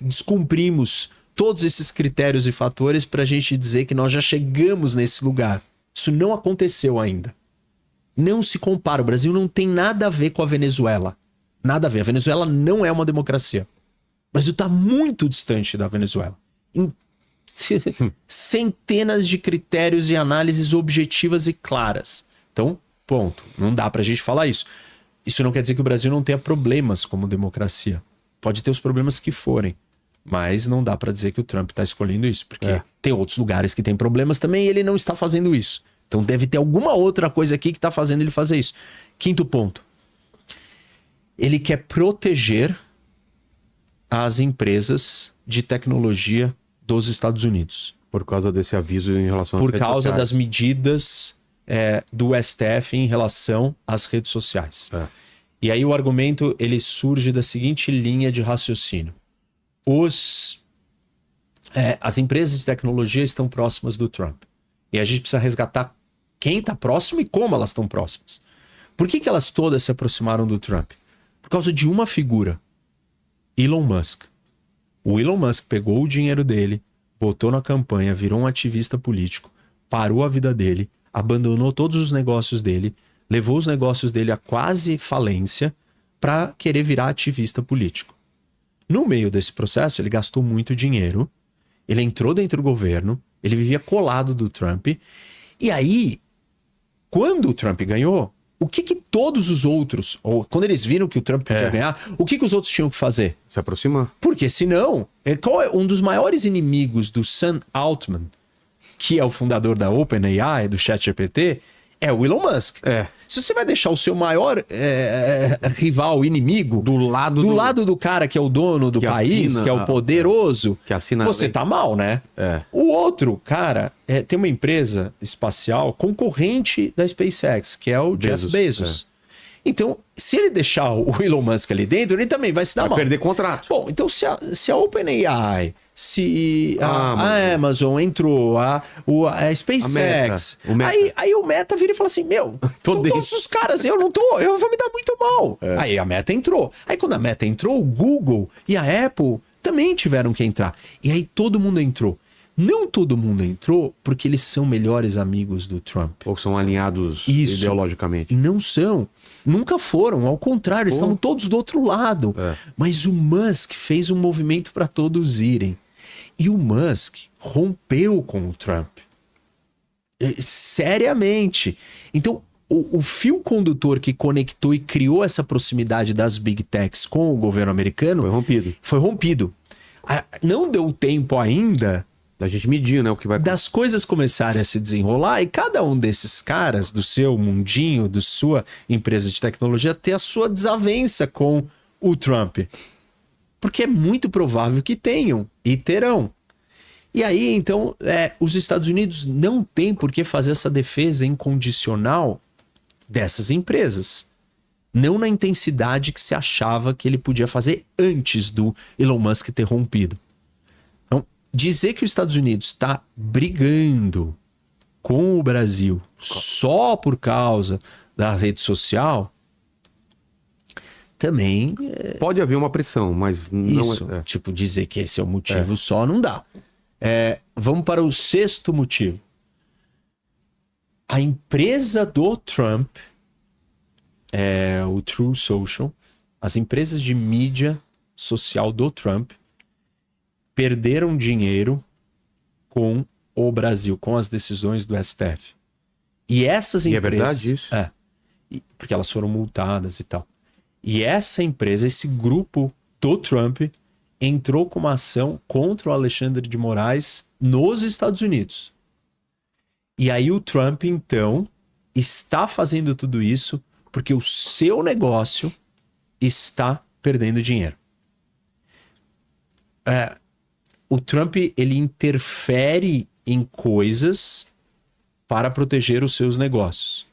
descumprimos todos esses critérios e fatores para a gente dizer que nós já chegamos nesse lugar. Isso não aconteceu ainda. Não se compara. O Brasil não tem nada a ver com a Venezuela. Nada a ver. A Venezuela não é uma democracia. O Brasil está muito distante da Venezuela. Em centenas de critérios e análises objetivas e claras. Então, ponto. Não dá pra gente falar isso. Isso não quer dizer que o Brasil não tenha problemas como democracia. Pode ter os problemas que forem. Mas não dá pra dizer que o Trump tá escolhendo isso. Porque tem outros lugares que tem problemas também e ele não está fazendo isso. Então deve ter alguma outra coisa aqui que tá fazendo ele fazer isso. Quinto ponto. Ele quer proteger as empresas de tecnologia dos Estados Unidos. Por causa desse aviso em relação às Por redes causa sociais. das medidas do STF em relação às redes sociais. E aí o argumento ele surge da seguinte linha de raciocínio. As empresas de tecnologia estão próximas do Trump. E a gente precisa resgatar quem está próximo e como elas estão próximas. Por que elas todas se aproximaram do Trump? Por causa de uma figura. Elon Musk. O Elon Musk pegou o dinheiro dele, botou na campanha, virou um ativista político, parou a vida dele, abandonou todos os negócios dele, levou os negócios dele a quase falência para querer virar ativista político. No meio desse processo, ele gastou muito dinheiro, ele entrou dentro do governo, ele vivia colado do Trump, e aí, quando o Trump ganhou, o que todos os outros, ou quando eles viram que o Trump podia ganhar, o que os outros tinham que fazer? Se aproximar. Porque senão, qual é um dos maiores inimigos do Sam Altman, que é o fundador da OpenAI, do ChatGPT, é o Elon Musk. Se você vai deixar o seu maior rival, inimigo, do lado do cara que é o dono do país, que é o poderoso, que assina você tá mal, né? O outro cara tem uma empresa espacial concorrente da SpaceX, que é o Jeff Bezos. Então, se ele deixar o Elon Musk ali dentro, ele também vai se dar mal. Vai perder contrato. Bom, então se a OpenAI, se a Amazon entrou, a SpaceX, o Meta. Aí o Meta vira e fala assim, todos os caras, eu vou me dar muito mal. Aí a Meta entrou. Aí quando a Meta entrou, o Google e a Apple também tiveram que entrar. E aí todo mundo entrou. Não todo mundo entrou porque eles são melhores amigos do Trump. Ou são alinhados ideologicamente. Não são. Nunca foram. Ao contrário, eles estavam todos do outro lado. Mas o Musk fez um movimento para todos irem. E o Musk rompeu com o Trump. Seriamente. Então, o fio condutor que conectou e criou essa proximidade das Big Techs com o governo americano foi rompido. Não deu tempo ainda da gente medir, né, o que vai... das coisas começarem a se desenrolar e cada um desses caras do seu mundinho, da sua empresa de tecnologia, ter a sua desavença com o Trump. Porque é muito provável que tenham e terão. E aí, então, os Estados Unidos não têm por que fazer essa defesa incondicional dessas empresas. Não na intensidade que se achava que ele podia fazer antes do Elon Musk ter rompido. Dizer que os Estados Unidos está brigando com o Brasil só por causa da rede social, também... Pode haver uma pressão, mas não isso, tipo, dizer que esse é o motivo só não dá. Vamos para o sexto motivo. A empresa do Trump, o True Social, as empresas de mídia social do Trump, perderam dinheiro com o Brasil, com as decisões do STF. E essas empresas... é verdade isso? Porque elas foram multadas e tal. E essa empresa, esse grupo do Trump, entrou com uma ação contra o Alexandre de Moraes nos Estados Unidos. E aí o Trump, então, está fazendo tudo isso porque o seu negócio está perdendo dinheiro. O Trump, ele interfere em coisas para proteger os seus negócios.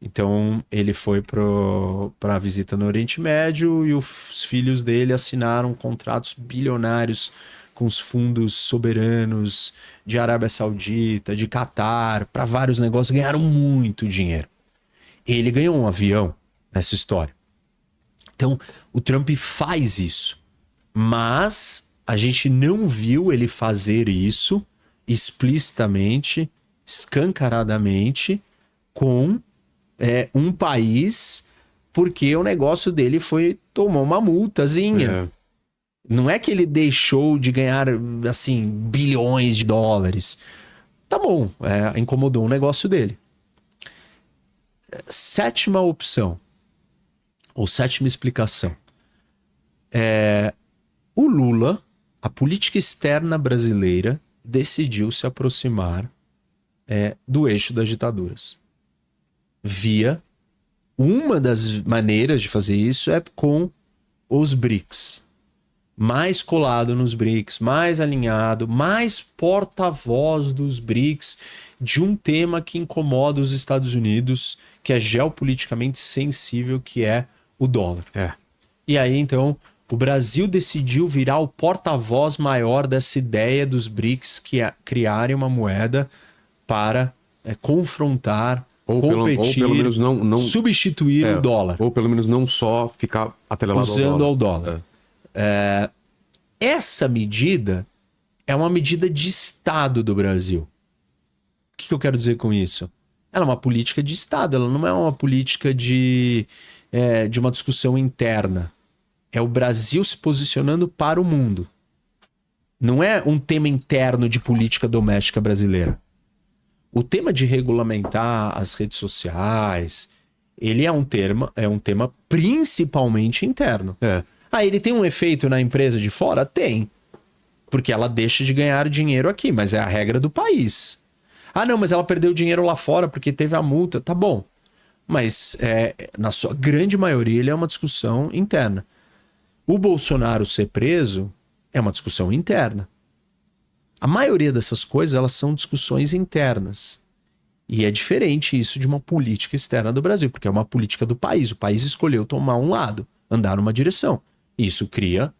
Então, ele foi para a visita no Oriente Médio e os filhos dele assinaram contratos bilionários com os fundos soberanos de Arábia Saudita, de Catar, para vários negócios, ganharam muito dinheiro. Ele ganhou um avião nessa história. Então, o Trump faz isso, mas a gente não viu ele fazer isso explicitamente, escancaradamente, com um país, porque o negócio dele tomou uma multazinha. Não é que ele deixou de ganhar, assim, bilhões de dólares. Tá bom, incomodou o negócio dele. Sétima opção, ou sétima explicação. O Lula, a política externa brasileira, decidiu se aproximar do eixo das ditaduras. Uma das maneiras de fazer isso é com os BRICS. Mais colado nos BRICS, mais alinhado, mais porta-voz dos BRICS de um tema que incomoda os Estados Unidos, que é geopoliticamente sensível, que é o dólar. E aí, então, o Brasil decidiu virar o porta-voz maior dessa ideia dos BRICS criarem uma moeda para confrontar, competir, ou pelo menos não substituir o dólar. Ou pelo menos não só ficar atrelado usando ao dólar. Essa medida é uma medida de Estado do Brasil. O que eu quero dizer com isso? Ela é uma política de Estado, ela não é uma política de uma discussão interna. É o Brasil se posicionando para o mundo. Não é um tema interno de política doméstica brasileira. O tema de regulamentar as redes sociais, ele é um tema principalmente interno. Ele tem um efeito na empresa de fora? Tem. Porque ela deixa de ganhar dinheiro aqui, mas é a regra do país. Não, mas ela perdeu dinheiro lá fora porque teve a multa. Tá bom. Mas na sua grande maioria ele é uma discussão interna. O Bolsonaro ser preso é uma discussão interna. A maioria dessas coisas, elas são discussões internas. E é diferente isso de uma política externa do Brasil, porque é uma política do país. O país escolheu tomar um lado, andar numa direção. Isso cria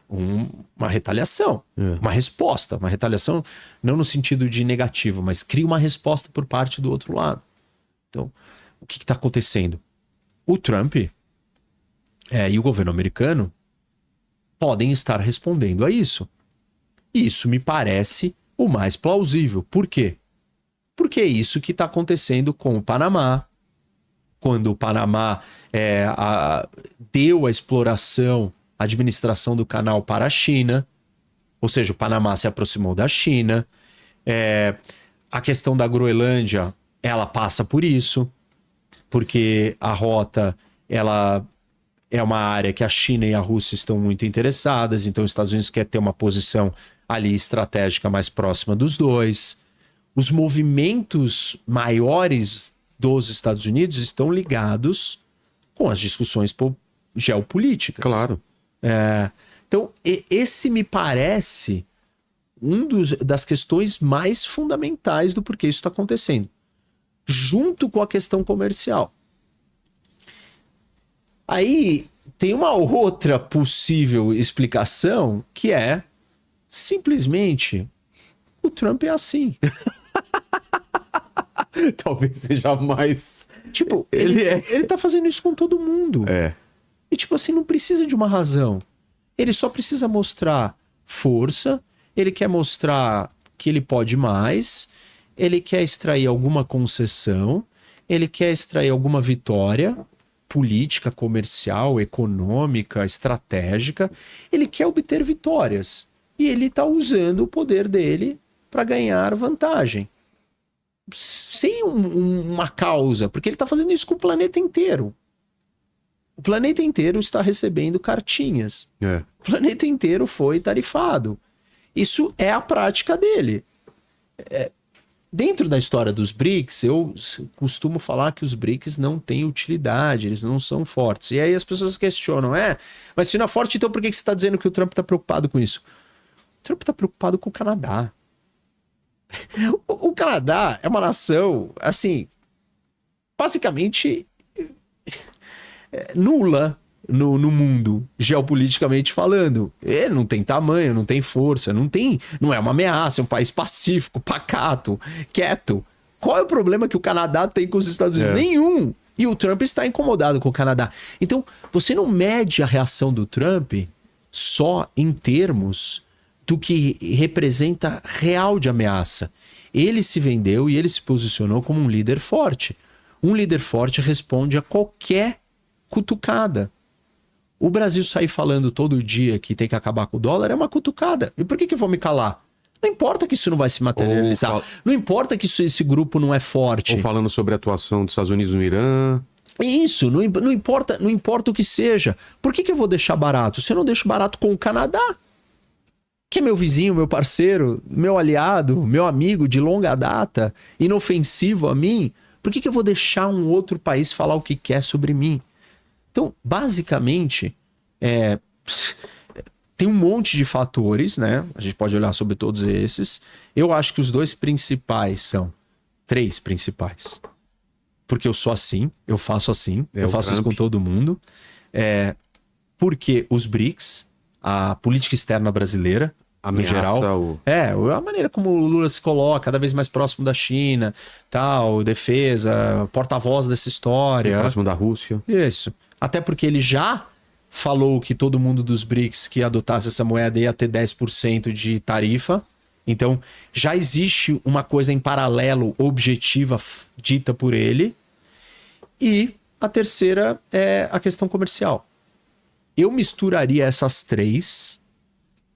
uma retaliação, uma resposta. Uma retaliação não no sentido de negativo, mas cria uma resposta por parte do outro lado. Então, o que está acontecendo? O Trump e o governo americano podem estar respondendo a isso. E isso me parece o mais plausível. Por quê? Porque é isso que está acontecendo com o Panamá. Quando o Panamá deu a exploração, a administração do canal para a China, ou seja, o Panamá se aproximou da China. A questão da Groenlândia, ela passa por isso, porque a rota, ela é uma área que a China e a Rússia estão muito interessadas, então os Estados Unidos quer ter uma posição ali estratégica mais próxima dos dois. Os movimentos maiores dos Estados Unidos estão ligados com as discussões geopolíticas. Claro. Então, esse me parece das questões mais fundamentais do porquê isso está acontecendo, junto com a questão comercial. Aí tem uma outra possível explicação, que é simplesmente o Trump é assim. Talvez seja mais... Tipo, ele tá fazendo isso com todo mundo. E tipo assim, não precisa de uma razão. Ele só precisa mostrar força, ele quer mostrar que ele pode mais, ele quer extrair alguma concessão, ele quer extrair alguma vitória política, comercial, econômica, estratégica. Ele quer obter vitórias. E ele tá usando o poder dele para ganhar vantagem. Sem uma causa, porque ele está fazendo isso com o planeta inteiro. O planeta inteiro está recebendo cartinhas. O planeta inteiro foi tarifado. Isso é a prática dele. Dentro da história dos BRICS, eu costumo falar que os BRICS não têm utilidade, eles não são fortes. E aí as pessoas questionam, mas se não é forte, então por que você está dizendo que o Trump está preocupado com isso? O Trump está preocupado com o Canadá. O Canadá é uma nação, assim, basicamente nula no mundo, geopoliticamente falando. Ele não tem tamanho, não tem força, não é uma ameaça, é um país pacífico, pacato, quieto. Qual é o problema que o Canadá tem com os Estados Unidos? Nenhum. E o Trump está incomodado com o Canadá. Então, você não mede a reação do Trump só em termos do que representa real de ameaça. Ele se vendeu e ele se posicionou como um líder forte. Um líder forte responde a qualquer cutucada. O Brasil sair falando todo dia que tem que acabar com o dólar é uma cutucada. E por que eu vou me calar? Não importa que isso não vai se materializar. Não importa que esse grupo não é forte. Ou falando sobre a atuação dos Estados Unidos no Irã. Isso, não importa o que seja. Por que eu vou deixar barato? Se eu não deixo barato com o Canadá, que é meu vizinho, meu parceiro, meu aliado, meu amigo de longa data, inofensivo a mim, por que eu vou deixar um outro país falar o que quer sobre mim? Então, basicamente, tem um monte de fatores, né? A gente pode olhar sobre todos esses. Eu acho que os três principais. Porque eu sou assim, eu faço assim, eu faço isso com todo mundo. Porque os BRICS, a política externa brasileira, no geral, a maneira como o Lula se coloca, cada vez mais próximo da China, tal, defesa, porta-voz dessa história. Próximo da Rússia. Isso. Até porque ele já falou que todo mundo dos BRICS que adotasse essa moeda ia ter 10% de tarifa. Então, já existe uma coisa em paralelo, objetiva, dita por ele. E a terceira é a questão comercial. Eu misturaria essas três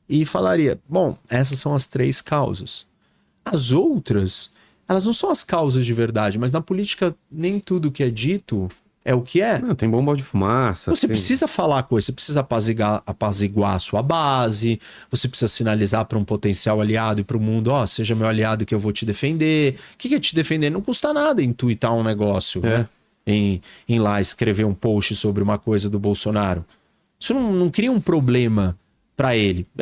e falaria, bom, essas são as três causas. As outras, elas não são as causas de verdade, mas na política nem tudo que é dito é o que é. Não, tem bomba de fumaça. Você precisa falar coisa, você precisa apaziguar a sua base, você precisa sinalizar para um potencial aliado e para o mundo, seja meu aliado que eu vou te defender. O que é te defender? Não custa nada intuitar um negócio, né? Em lá escrever um post sobre uma coisa do Bolsonaro. Isso não cria um problema para ele.